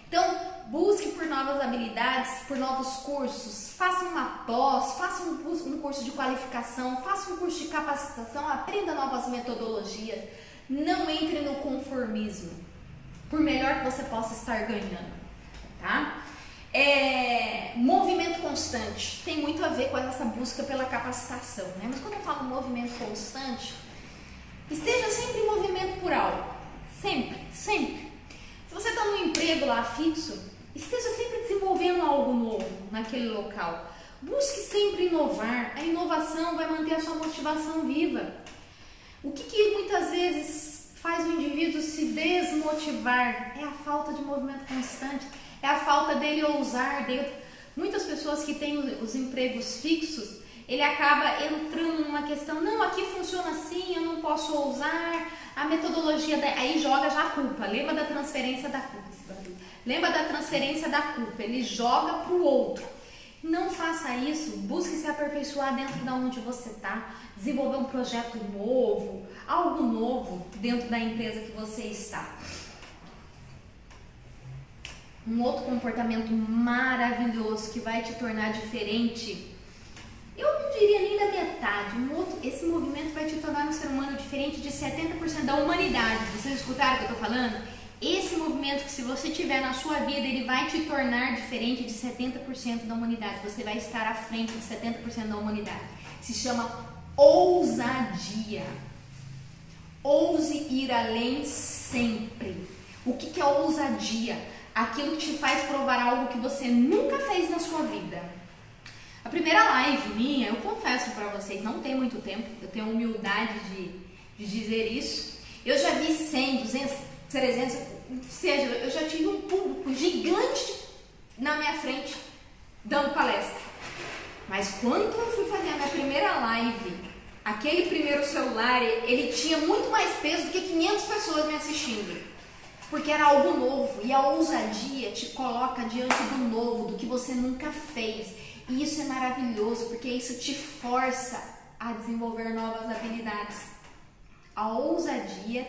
Então, busque por novas habilidades, por novos cursos. Faça uma pós, faça um curso de qualificação, faça um curso de capacitação, aprenda novas metodologias. Não entre no conformismo, por melhor que você possa estar ganhando. Tá? Movimento constante tem muito a ver com essa busca pela capacitação, né? Mas quando eu falo movimento constante, esteja sempre em movimento por algo, sempre. Se você está num emprego lá fixo, esteja sempre desenvolvendo algo novo naquele local. Busque sempre inovar. A inovação vai manter a sua motivação viva. O que muitas vezes faz o indivíduo se desmotivar? É a falta de movimento constante. É a falta dele ousar dentro. Muitas pessoas que têm os empregos fixos, ele acaba entrando numa questão, não, aqui funciona assim, eu não posso ousar, a metodologia, aí joga já a culpa, lembra da transferência da culpa, ele joga para o outro. Não faça isso, busque se aperfeiçoar dentro de onde você está, desenvolver um projeto novo, algo novo dentro da empresa que você está. Um outro comportamento maravilhoso que vai te tornar diferente, eu não diria nem da metade, esse movimento vai te tornar um ser humano diferente de 70% da humanidade. Vocês escutaram o que eu estou falando? Esse movimento que se você tiver na sua vida, ele vai te tornar diferente de 70% da humanidade. Você vai estar à frente de 70% da humanidade. Se chama ousadia. Ouse ir além sempre. O que é ousadia? Aquilo que te faz provar algo que você nunca fez na sua vida. A primeira live minha, eu confesso para vocês, não tem muito tempo, eu tenho humildade de dizer isso. Eu já vi 100, 200, 300, seja, eu já tive um público gigante na minha frente dando palestra. Mas quando eu fui fazer a minha primeira live, aquele primeiro celular, ele tinha muito mais peso do que 500 pessoas me assistindo. Porque era algo novo, e a ousadia te coloca diante do novo, do que você nunca fez. E isso é maravilhoso, porque isso te força a desenvolver novas habilidades. A ousadia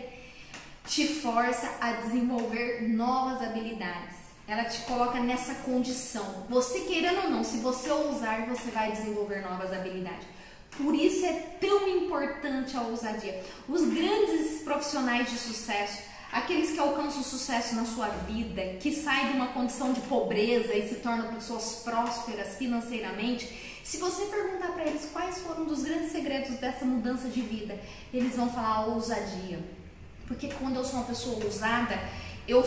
te força a desenvolver novas habilidades. Ela te coloca nessa condição. Você querendo ou não, se você ousar, você vai desenvolver novas habilidades. Por isso é tão importante a ousadia. Os grandes profissionais de sucesso, aqueles que alcançam sucesso na sua vida, que saem de uma condição de pobreza e se tornam pessoas prósperas financeiramente, se você perguntar para eles quais foram um dos grandes segredos dessa mudança de vida, eles vão falar a ousadia. Porque quando eu sou uma pessoa ousada, eu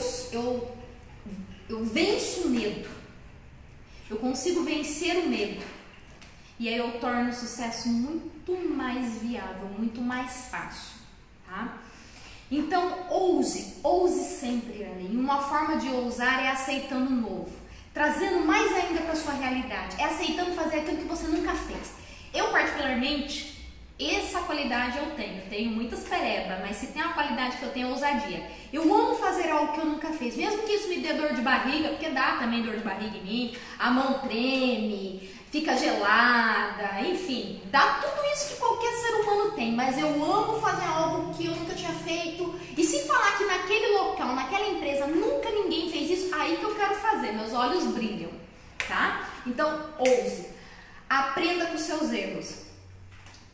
eu venço o medo, eu consigo vencer o medo, e aí eu torno o sucesso muito mais viável, muito mais fácil, tá? Então, ouse sempre, Anne. E uma forma de ousar é aceitando o novo, trazendo mais ainda para sua realidade, é aceitando fazer aquilo que você nunca fez. Eu, particularmente, essa qualidade eu tenho muitas perebas, mas se tem uma qualidade que eu tenho é ousadia. Eu amo fazer algo que eu nunca fiz, mesmo que isso me dê dor de barriga, porque dá também dor de barriga em mim, a mão treme, fica gelada, enfim, dá tudo isso que qualquer ser humano tem, mas eu amo fazer algo que eu nunca tinha feito, e se falar que naquele local, naquela empresa, nunca ninguém fez isso, aí que eu quero fazer, meus olhos brilham, tá? Então, ouse, aprenda com os seus erros.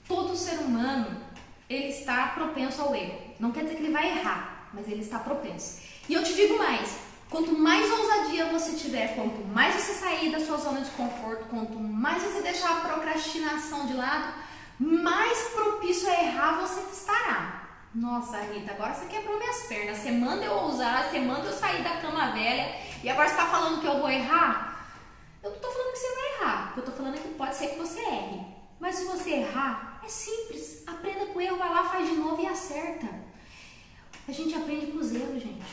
Todo ser humano, ele está propenso ao erro. Não quer dizer que ele vai errar, mas ele está propenso. E eu te digo mais, quanto mais ousadia você tiver, quanto mais você sair da sua zona de conforto, quanto mais você deixar a procrastinação de lado, mais propício a errar você estará. Nossa, Rita, agora você quebrou minhas pernas. Você manda eu ousar, você manda eu sair da cama velha e agora você está falando que eu vou errar? Eu não estou falando que você vai errar, eu estou falando que pode ser que você erre. Mas se você errar, é simples, aprenda com o erro, vai lá, faz de novo e acerta. A gente aprende com os erros, gente.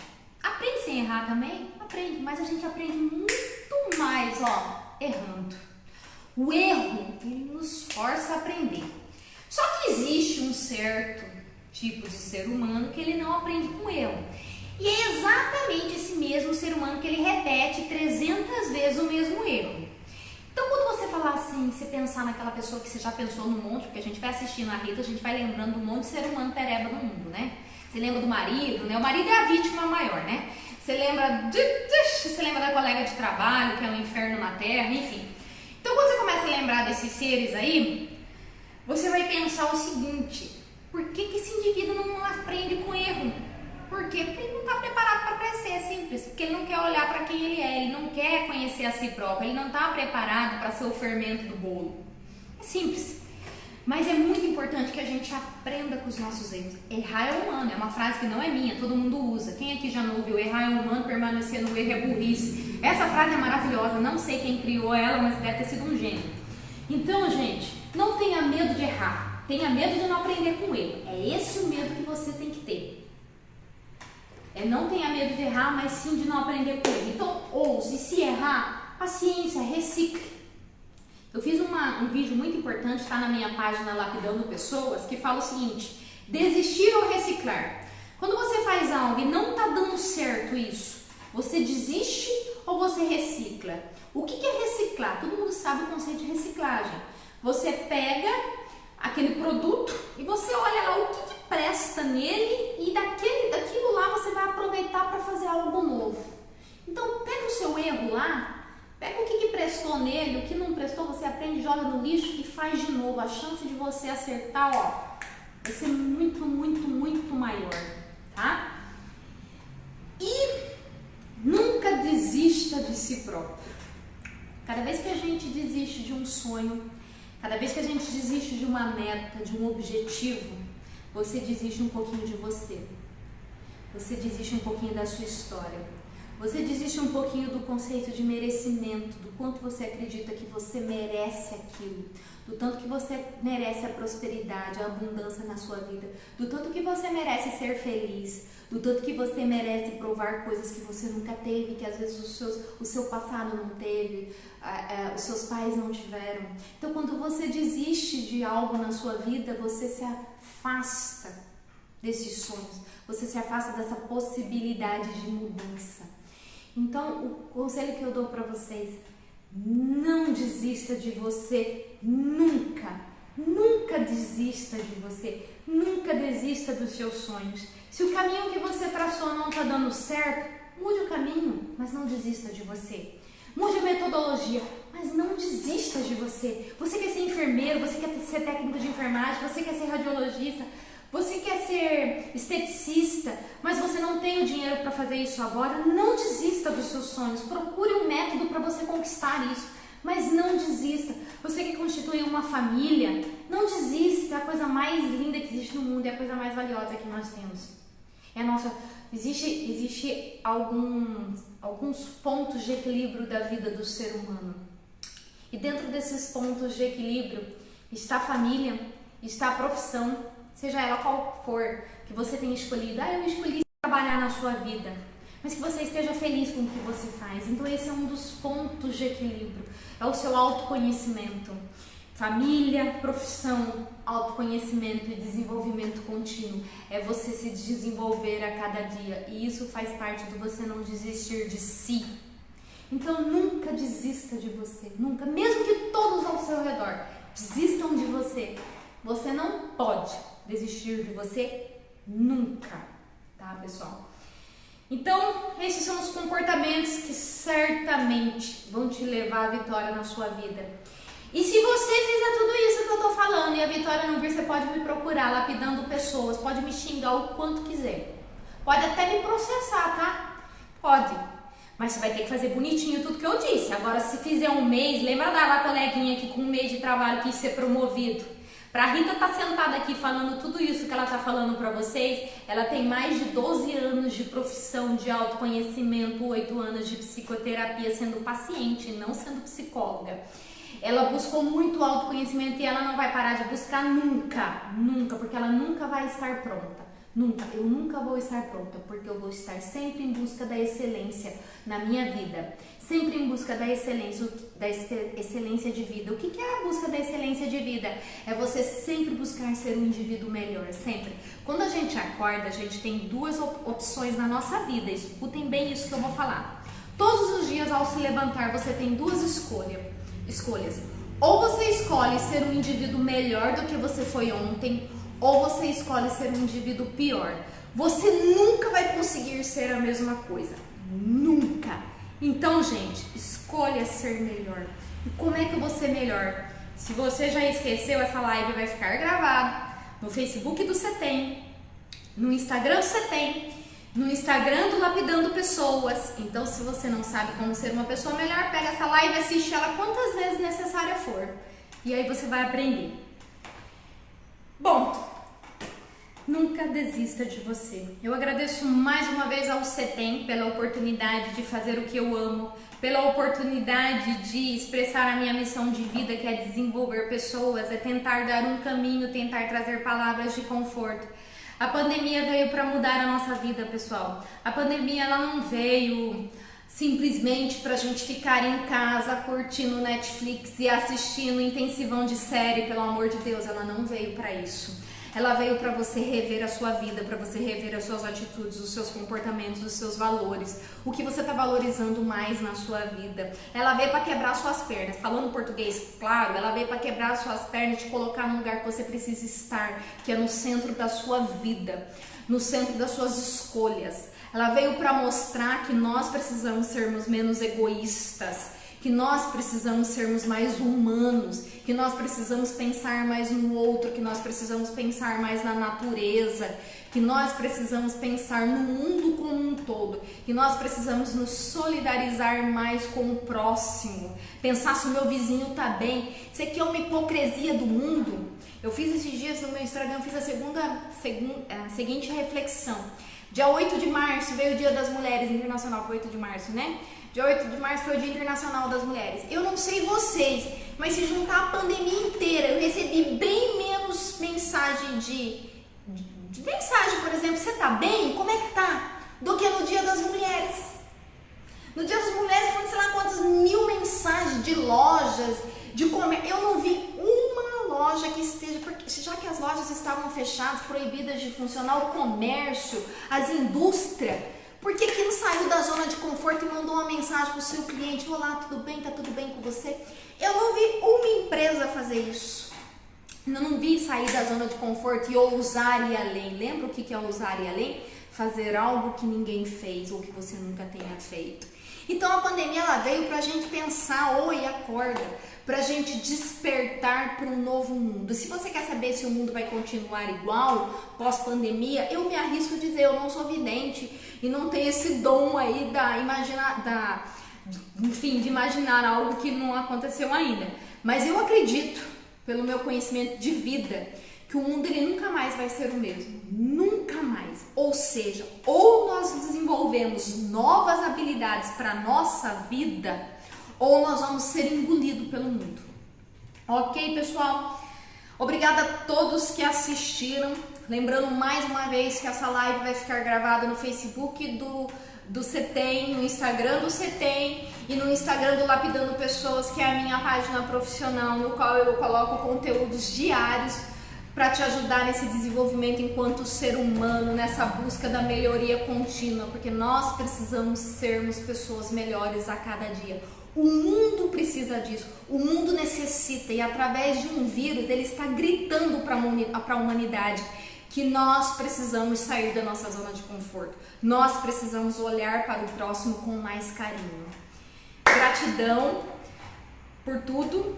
Aprende sem errar também? Aprende, mas a gente aprende muito mais, errando. O erro, ele nos força a aprender. Só que existe um certo tipo de ser humano que ele não aprende com erro. E é exatamente esse mesmo ser humano que ele repete 300 vezes o mesmo erro. Então, quando você falar assim, você pensar naquela pessoa que você já pensou no monte, porque a gente vai assistindo a Rita, a gente vai lembrando um monte de ser humano pereba no mundo, né? Você lembra do marido, né? O marido é a vítima maior, né? Você lembra da colega de trabalho, que é um inferno na terra, enfim. Então, quando você começa a lembrar desses seres aí, você vai pensar o seguinte: por que esse indivíduo não aprende com erro? Por quê? Porque ele não está preparado para crescer, é simples. Porque ele não quer olhar para quem ele é, ele não quer conhecer a si próprio, ele não está preparado para ser o fermento do bolo. É simples. Mas é muito importante que a gente aprenda com os nossos erros. Errar é humano, é uma frase que não é minha, todo mundo usa. Quem aqui já não ouviu? Errar é humano, permanecer no erro é burrice. Essa frase é maravilhosa, não sei quem criou ela, mas deve ter sido um gênio. Então, gente, não tenha medo de errar, tenha medo de não aprender com ele. É esse o medo que você tem que ter. Não tenha medo de errar, mas sim de não aprender com ele. Então, ouse, se errar, paciência, recicle. Eu fiz um vídeo muito importante, está na minha página Lapidando Pessoas, que fala o seguinte: desistir ou reciclar. Quando você faz algo e não está dando certo isso, você desiste ou você recicla? O que é reciclar? Todo mundo sabe o conceito de reciclagem. Você pega aquele produto e você olha lá o que presta nele e daquilo lá você vai aproveitar para fazer algo novo. Então pega o seu erro lá, pega o que prestou nele, o que não prestou você aprende, joga no lixo e faz de novo. A chance de você acertar, vai ser muito, muito, muito maior, tá? E nunca desista de si próprio. Cada vez que a gente desiste de um sonho, cada vez que a gente desiste de uma meta, de um objetivo, você desiste um pouquinho de você. Você desiste um pouquinho da sua história. Você desiste um pouquinho do conceito de merecimento, do quanto você acredita que você merece aquilo, do tanto que você merece a prosperidade, a abundância na sua vida, do tanto que você merece ser feliz, do tanto que você merece provar coisas que você nunca teve, que às vezes o seu passado não teve, os seus pais não tiveram. Então, quando você desiste de algo na sua vida, você se afasta desses sonhos, você se afasta dessa possibilidade de mudança. Então, o conselho que eu dou para vocês: não desista de você nunca. Nunca desista de você. Nunca desista dos seus sonhos. Se o caminho que você traçou não está dando certo, mude o caminho, mas não desista de você. Mude a metodologia, mas não desista de você. Você quer ser enfermeiro, você quer ser técnico de enfermagem, você quer ser radiologista, você quer ser esteticista, mas você não tem o dinheiro para fazer isso agora. Não desista dos seus sonhos. Procure um método para você conquistar isso, mas não desista. Você quer constituir uma família, não desista. É a coisa mais linda que existe no mundo, é a coisa mais valiosa que nós temos. É a nossa... Existe alguns pontos de equilíbrio da vida do ser humano. E dentro desses pontos de equilíbrio está a família, está a profissão, seja ela qual for, que você tenha escolhido. Eu escolhi trabalhar na sua vida, mas que você esteja feliz com o que você faz. Então esse é um dos pontos de equilíbrio, é o seu autoconhecimento. Família, profissão, autoconhecimento e desenvolvimento contínuo. É você se desenvolver a cada dia. E isso faz parte do você não desistir de si. Então nunca desista de você. Nunca. Mesmo que todos ao seu redor desistam de você, você não pode desistir de você nunca. Tá, pessoal? Então, esses são os comportamentos que certamente vão te levar à vitória na sua vida. E se você fizer tudo isso que eu tô falando e a vitória não vir, você pode me procurar lapidando pessoas, pode me xingar o quanto quiser. Pode até me processar, tá? Pode. Mas você vai ter que fazer bonitinho tudo que eu disse. Agora, se fizer um mês, lembra da coleguinha que com um mês de trabalho quis ser promovido? Pra Rita tá sentada aqui falando tudo isso que ela tá falando pra vocês, ela tem mais de 12 anos de profissão, de autoconhecimento, 8 anos de psicoterapia, sendo paciente, não sendo psicóloga. Ela buscou muito autoconhecimento e ela não vai parar de buscar nunca, nunca, porque ela nunca vai estar pronta. Nunca, eu nunca vou estar pronta, porque eu vou estar sempre em busca da excelência na minha vida, sempre em busca da excelência de vida. O que é a busca da excelência de vida? É você sempre buscar ser um indivíduo melhor, sempre. Quando a gente acorda, a gente tem duas opções na nossa vida, escutem bem isso que eu vou falar. Todos os dias ao se levantar, você tem duas escolhas. Ou você escolhe ser um indivíduo melhor do que você foi ontem, ou você escolhe ser um indivíduo pior. Você nunca vai conseguir ser a mesma coisa. Nunca. Então, gente, escolha ser melhor. E como é que eu vou ser melhor? Se você já esqueceu, essa live vai ficar gravada no Facebook do CETEM, no Instagram do CETEM, no Instagram do Lapidando Pessoas. Então, se você não sabe como ser uma pessoa melhor, pega essa live e assiste ela quantas vezes necessária for. E aí você vai aprender. Bom, nunca desista de você. Eu agradeço mais uma vez ao CETEM pela oportunidade de fazer o que eu amo, pela oportunidade de expressar a minha missão de vida, que é desenvolver pessoas, é tentar dar um caminho, tentar trazer palavras de conforto. A pandemia veio para mudar a nossa vida, pessoal. A pandemia ela não veio simplesmente para a gente ficar em casa curtindo Netflix e assistindo intensivão de série, pelo amor de Deus, ela não veio para isso. Ela veio para você rever a sua vida, para você rever as suas atitudes, os seus comportamentos, os seus valores, o que você está valorizando mais na sua vida. Ela veio para quebrar suas pernas, falando português, claro, ela veio para quebrar suas pernas e te colocar no lugar que você precisa estar, que é no centro da sua vida, no centro das suas escolhas. Ela veio para mostrar que nós precisamos sermos menos egoístas, que nós precisamos sermos mais humanos, que nós precisamos pensar mais no outro, que nós precisamos pensar mais na natureza, que nós precisamos pensar no mundo como um todo, que nós precisamos nos solidarizar mais com o próximo, pensar se o meu vizinho tá bem. Isso aqui é uma hipocrisia do mundo. Eu fiz esses dias no meu Instagram, fiz a seguinte reflexão. Dia 8 de março veio o Dia das Mulheres Internacional, foi 8 de março, né? Dia 8 de março foi o Dia Internacional das Mulheres. Eu não sei vocês, mas se juntar a pandemia inteira, eu recebi bem menos mensagem de mensagem, por exemplo, você tá bem? Como é que tá? Do que no Dia das Mulheres. No Dia das Mulheres foram sei lá quantas mil mensagens de lojas, de comércio. Eu não vi uma loja que esteja, porque já que as lojas estavam fechadas, proibidas de funcionar, o comércio, as indústrias, por que não saiu da zona de conforto e mandou uma mensagem para o seu cliente? Olá, tudo bem? Tá tudo bem com você? Eu não vi uma empresa fazer isso. Eu não vi sair da zona de conforto e ousar ir além. Lembra o que é ousar ir além? Fazer algo que ninguém fez ou que você nunca tenha feito. Então a pandemia ela veio pra gente pensar, oi, acorda, pra gente despertar para um novo mundo. Se você quer saber se o mundo vai continuar igual pós-pandemia, eu me arrisco a dizer, eu não sou vidente e não tenho esse dom aí de imaginar algo que não aconteceu ainda. Mas eu acredito, pelo meu conhecimento de vida, que o mundo ele nunca mais vai ser o mesmo, nunca mais. Ou seja, ou nós desenvolvemos novas habilidades para nossa vida, ou nós vamos ser engolidos pelo mundo. Ok, pessoal? Obrigada a todos que assistiram. Lembrando mais uma vez que essa live vai ficar gravada no Facebook do CETEM, no Instagram do CETEM e no Instagram do Lapidando Pessoas, que é a minha página profissional, no qual eu coloco conteúdos diários para te ajudar nesse desenvolvimento enquanto ser humano, nessa busca da melhoria contínua, porque nós precisamos sermos pessoas melhores a cada dia. O mundo precisa disso, o mundo necessita, e através de um vírus ele está gritando para a humanidade que nós precisamos sair da nossa zona de conforto, nós precisamos olhar para o próximo com mais carinho. Gratidão por tudo,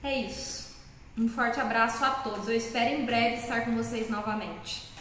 é isso. Um forte abraço a todos, eu espero em breve estar com vocês novamente.